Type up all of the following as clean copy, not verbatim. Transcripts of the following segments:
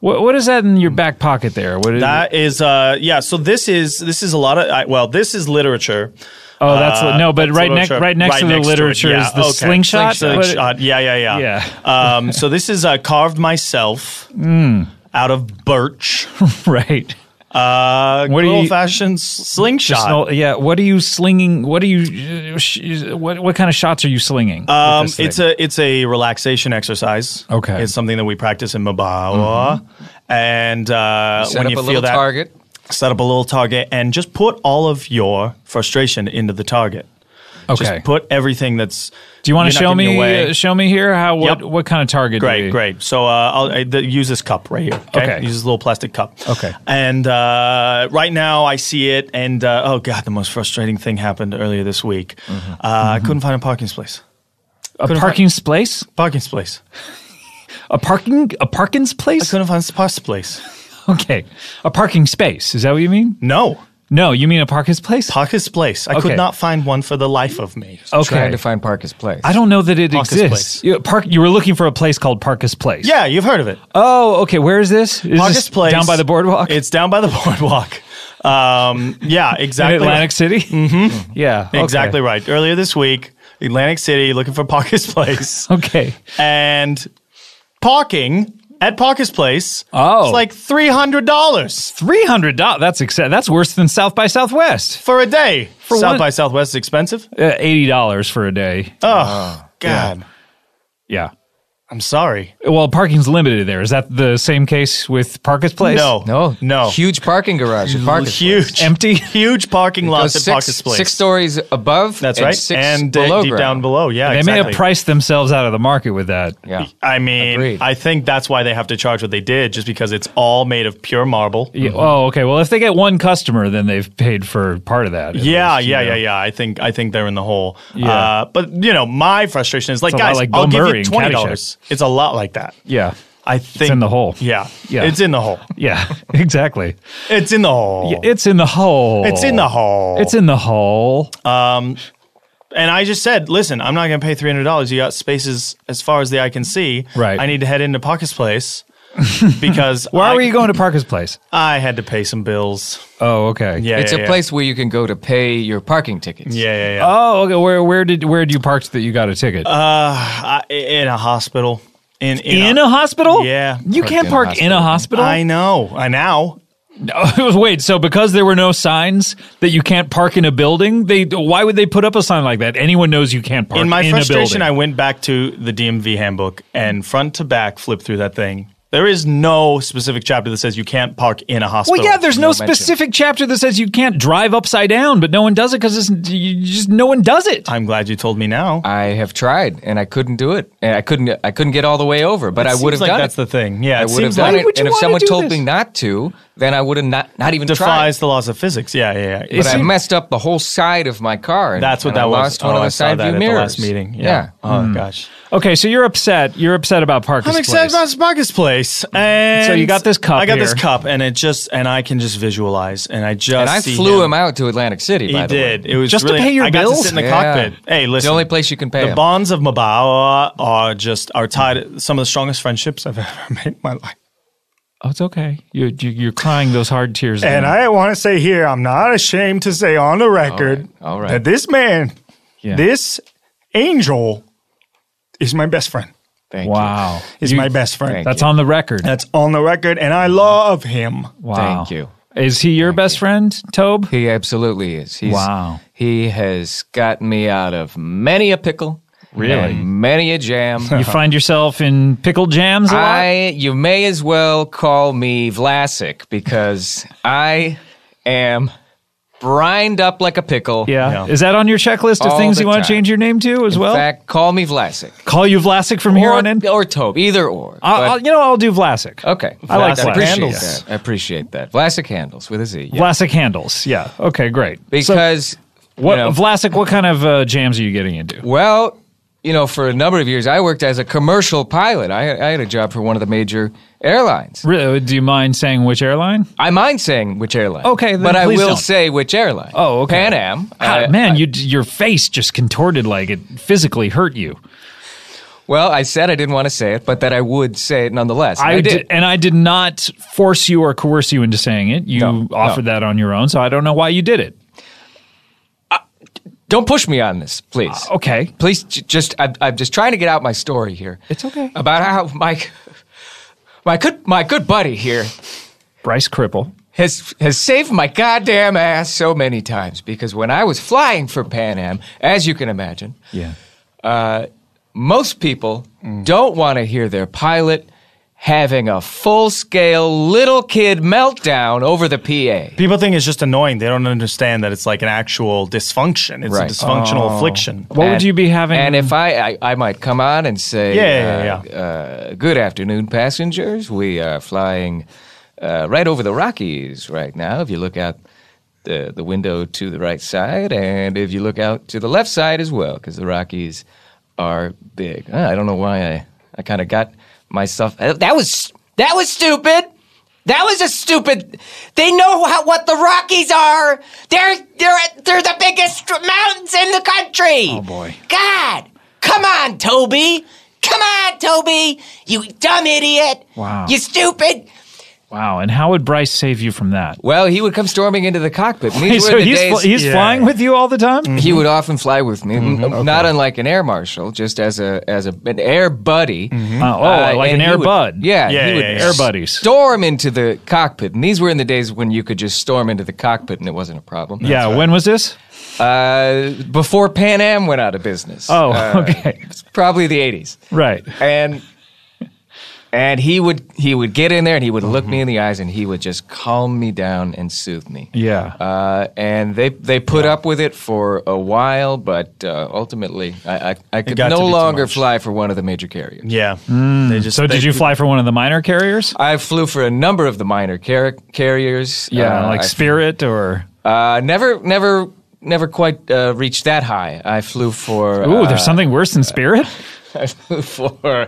What is that in your back pocket there? What is that? Is So this is a lot of this is literature. Oh, that's but right next to the literature is the slingshot. Slingshot. Yeah. So this is carved myself out of birch. Right. Good old-fashioned slingshot. What are you slinging? What kind of shots are you slinging? It's a relaxation exercise. Okay. It's something that we practice in Mabawa. And when you feel that target. Set up a little target and just put all of your frustration into the target. Okay. Just put everything that's. Do you want to show me? Show me here what kind of target? Great. So I'll use this cup right here. Okay. Use this little plastic cup. Okay. And right now I see it, and oh god, the most frustrating thing happened earlier this week. I couldn't find a parking space. A parking space? Parking space. A parking place? I couldn't find a parking place. Okay. A parking space. Is that what you mean? No, you mean a Parker's place? Parker's place. I could not find one for the life of me. Trying to find Parker's place. I don't know that it Parker's exists. You were looking for a place called Parker's Place. Yeah, you've heard of it. Oh, okay. Where is this? Parker's Place. Down by the boardwalk? It's down by the boardwalk. Yeah, exactly. In Atlantic City? Mm-hmm. Yeah. Okay. Exactly right. Earlier this week, Atlantic City, looking for Parker's Place. Okay. And parking at Parker's Place. Oh, it's like $300. $300. That's worse than South by Southwest for a day. South by Southwest is expensive. $80 for a day. Oh God. Yeah. I'm sorry. Well, parking's limited there. Is that the same case with Parker's Place? No. Huge parking garage at Parker's Huge. Place. Empty? Huge parking lots at Parker's Place. 6 stories above. That's right. 6 and below deep ground. down below. Yeah, they may have priced themselves out of the market with that. Yeah. I mean, Agreed. I think that's why they have to charge what they did, just because it's all made of pure marble. Yeah. Oh, okay. Well, if they get one customer, then they've paid for part of that. Yeah. I think they're in the hole. Yeah. But my frustration is like, it's guys, I'll give you $20. Caddyshack. It's a lot like that. Yeah. I think it's in the hole. Yeah. It's in the hole. Yeah, exactly. It's in the hole. Yeah, it's in the hole. It's in the hole. It's in the hole. And I just said, listen, I'm not going to pay $300. You got spaces as far as the eye can see. Right. I need to head into Parker's Place because Why were you going to Parker's Place? I had to pay some bills. Oh, okay. Yeah. It's a place where you can go to pay your parking tickets. Yeah. Oh, okay. Where did you park that you got a ticket? In a hospital. In a hospital? Yeah. You can't park in a hospital? I know. Now. Wait, so because there were no signs that you can't park in a building, why would they put up a sign like that? Anyone knows you can't park in a building. In my frustration, I went back to the DMV handbook and front to back flipped through that thing. There is no specific chapter that says you can't park in a hospital. Well, yeah, there's no specific chapter that says you can't drive upside down, but no one does it because no one does it. I'm glad you told me now. I have tried, and I couldn't do it. And I couldn't get all the way over, but I would have done it. That's the thing. Yeah, I would have done it. And if someone told me not to, then I would have not even tried. Defies the laws of physics. Yeah. But I messed up the whole side of my car. That's what that I was. lost one of the side view mirrors. At the last meeting. Yeah. Oh gosh. Okay, so you're upset. You're upset about Parker's Place. I'm upset about Parker's Place. And so you got this cup. I got this cup, and I can just visualize, and I flew him out to Atlantic City. By the way, he did. It was just really, to pay your bills. I got to sit in the cockpit. Hey, listen. It's the only place you can pay. The bonds of Mabawa are tied. Some of the strongest friendships I've ever made in my life. Oh, it's okay. You're crying those hard tears. And I want to say here, I'm not ashamed to say on the record all right. that this man, this angel, is my best friend. Thank you. He's my best friend. That's on the record. That's on the record, and I love him. Wow. Thank you. Is he your best friend, Tobe? He absolutely is. Wow. He has gotten me out of many a pickle. Really? Many a jam. You find yourself in pickle jams a lot? You may as well call me Vlasic because I am brined up like a pickle. Yeah. Is that on your checklist of things you want to change your name to as well? In fact, call me Vlasic. Call you Vlasic from here on in? Or Tobe, either or. I'll do Vlasic. Okay. I like Vlasic. I appreciate that. Vlasic Handles with a Z. Yeah. Vlasic Handles. Yeah. Okay, great. Because Vlasic, what kind of jams are you getting into? Well, for a number of years, I worked as a commercial pilot. I had a job for one of the major airlines. Really? Do you mind saying which airline? I mind saying which airline. Okay, then but I will don't. say which airline. Oh, okay. Pan Am. Man, your face just contorted like it physically hurt you. Well, I said I didn't want to say it, but that I would say it nonetheless. And I did. And I did not force you or coerce you into saying it. You offered that on your own, so I don't know why you did it. Don't push me on this, please. Okay. Please, I'm just trying to get out my story here. It's okay. About how my good buddy here, Bryce Cripple, has saved my goddamn ass so many times, because when I was flying for Pan Am, as you can imagine, most people don't want to hear their pilot having a full-scale little kid meltdown over the PA. People think it's just annoying. They don't understand that it's like an actual dysfunction. It's a dysfunctional affliction. What would you be having? And if I might come on and say, good afternoon, passengers. We are flying right over the Rockies right now. If you look out the window to the right side, and if you look out to the left side as well, because the Rockies are big. I don't know why I kind of got myself. That was stupid. That was a stupid. They know what the Rockies are. They're the biggest mountains in the country. Oh boy. God, come on, Toby. Come on, Toby. You dumb idiot. Wow. You stupid. Wow. And how would Bryce save you from that? Well, he would come storming into the cockpit. So he's flying with you all the time? He would often fly with me, not unlike an air marshal, just as an air buddy. Like an air bud. Yeah, he would air buddies. Storm into the cockpit, and these were in the days when you could just storm into the cockpit and it wasn't a problem. Yeah, when was this? Before Pan Am went out of business. Oh, okay. It's probably the 80s. Right. And he would get in there and he would look me in the eyes and he would just calm me down and soothe me. Yeah. And they put up with it for a while, but ultimately I could no longer fly for one of the major carriers. Yeah. Did you fly for one of the minor carriers? I flew for a number of the minor carriers. Yeah, like Spirit or? Never quite reached that high. I flew for... Ooh, there's something worse than Spirit? I flew for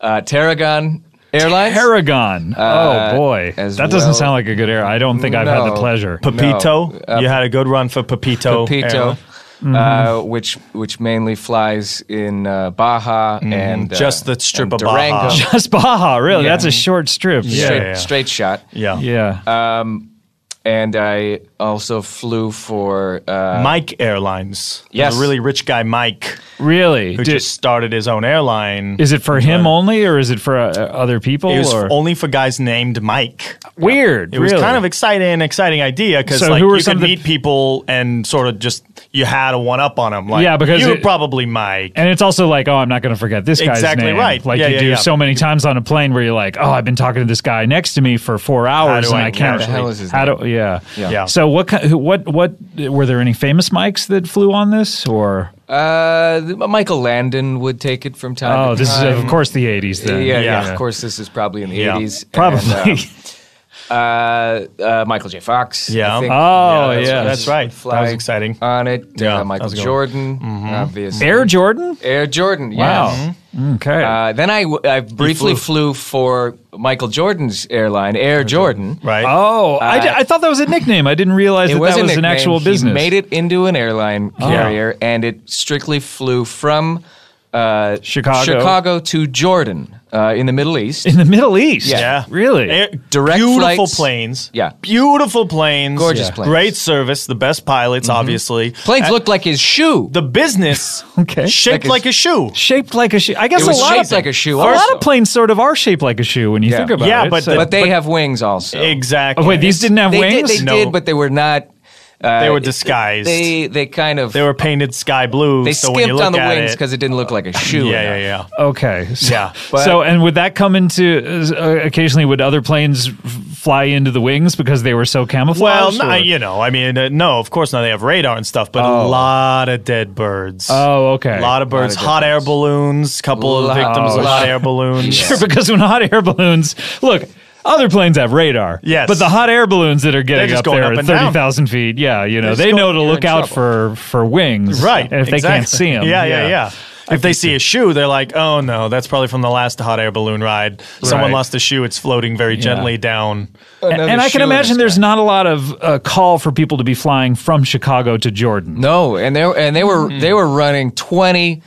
Taran Airlines. Taran. Oh, boy. That doesn't sound like a good air. I don't think I've had the pleasure. Pepito. You had a good run for Pepito. Which mainly flies in Baja and just the strip of Durango. Baja. Just Baja, really? Yeah. That's a short strip. Straight shot. Yeah. And I also flew for... Mike Airlines. Yes. A really rich guy, Mike. Really? Who just started his own airline. Is it for him only, or is it for other people? It was only for guys named Mike. Weird. It was kind of exciting idea, because you could meet people and sort of just... You had a one-up on them. Like, because you were probably Mike. And it's also like, I'm not going to forget this guy's name. Exactly right. Like you do so many times on a plane where you're like, I've been talking to this guy next to me for 4 hours and I can't... How the hell is his name? Yeah. So what were there any famous Mikes that flew on this, or? Michael Landon would take it from time to time. Oh, this is of course the 80s then. Yeah. Of course, this is probably in the 80s. Probably. Michael J. Fox. Yeah. I think. That's right. That was exciting. On it. Michael Jordan, obviously. Air Jordan? Air Jordan, yeah. Wow. Okay. Then I briefly flew for Michael Jordan's airline, Air Jordan. Right. Oh, I thought that was a nickname. I didn't realize that was an actual business. He made it into an airline carrier, and it strictly flew from Chicago to Jordan in the Middle East. In the Middle East? Yeah. Really? Direct beautiful flights. Planes. Yeah. Beautiful planes. Gorgeous planes. Great service. The best pilots, obviously. Planes looked like his shoe. The business shaped like a shoe. Shaped like a shoe. I guess it was shaped like a shoe. A lot of planes sort of are shaped like a shoe when you think about it. Yeah, but they have wings also. Oh, Exactly. wait, these didn't have wings? They did, but they were not... they were disguised. They kind of... They were painted sky blue. They so when you skimped look on the at wings because it didn't look like a shoe. Yeah. Okay. Yeah. And would that come into... occasionally, would other planes fly into the wings because they were so camouflaged? Well, no, of course not. They have radar and stuff, but a lot of dead birds. Oh, okay. A lot of birds. Hot air balloons. Couple of victims of hot air balloons. Sure, because when hot air balloons... Look... Other planes have radar. Yes. But the hot air balloons that are getting up there at 30,000 feet, they know to look out for wings. Right. If they can't see them. Yeah. If they see a shoe, they're like, oh no, that's probably from the last hot air balloon ride. Someone lost a shoe, it's floating very gently down. And I can imagine there's not a lot of call for people to be flying from Chicago to Jordan. No, and they were running 20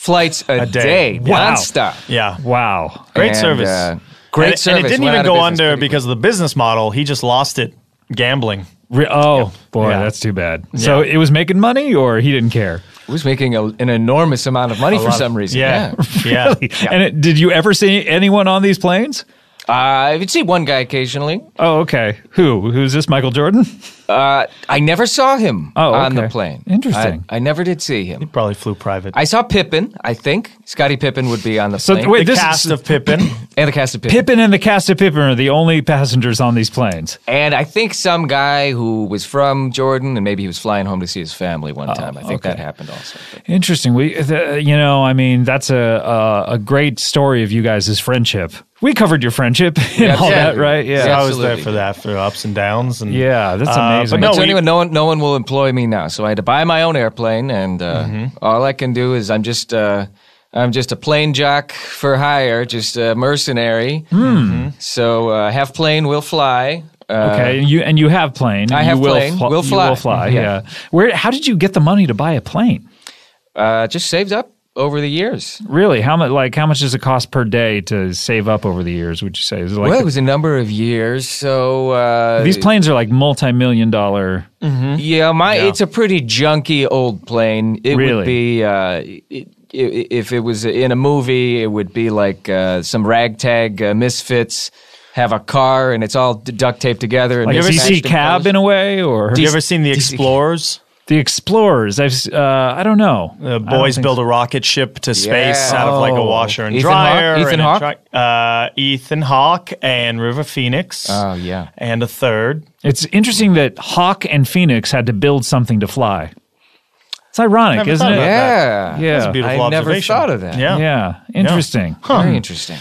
flights a day. Wow. Nonstop. Yeah. Wow. Great And, service. Great And service. it didn't Went even out of go business under pretty because of the business model. He just lost it gambling. Boy, Yeah. that's too bad. So it was making money, or he didn't care? was making an enormous amount of money for some reason. Yeah. Really? And did you ever see anyone on these planes? I would see one guy occasionally. Oh, okay. Who's this? Michael Jordan? I never saw him on the okay. plane. Interesting. I never did see him. He probably flew private. I saw Pippen, I think. Scottie Pippen would be on the So plane. wait, the this cast is of Pippen. And the cast of Pippen. Pippen and the cast of Pippen are the only passengers on these planes. And I think some guy who was from Jordan, and maybe he was flying home to see his family one time. I think that happened also. Interesting. That's a great story of you guys' friendship. We covered your friendship and all that, right? Yeah. So I was there Absolutely. for that, for ups and downs. And Yeah, that's amazing. But But no, anyway, no one will employ me now, so I had to buy my own airplane, and all I can do is I'm just a plane jock for hire, just a mercenary. So have plane, will fly. Okay, and you have plane. I have plane. Will You fly. will fly. Yeah. Yeah. How did you get the money to buy a plane? Just saved up over the years. Really? How much does it cost per day to save up over the years? Would you say? Is it like Well, it was a number of years, so these planes are like multi-million-dollar. it's a pretty junky old plane. It Really? would be if it was in a movie, it would be like some ragtag misfits have a car and it's all duct taped together. And Like a mismatched DC in cab colors. in a way, or have you ever seen the Explorers? the Explorers? I don't know. The boys build a rocket ship to space Yeah. out of like a Oh. washer and Ethan dryer. Hawke? Ethan and a Hawke? Ethan Hawke and River Phoenix. Oh, yeah. And a third. It's interesting that Hawk and Phoenix had to build something to fly. It's ironic, Never isn't thought it? about that. Yeah. Yeah. That's a beautiful I never observation. thought of that. Yeah. Yeah, interesting. Very interesting.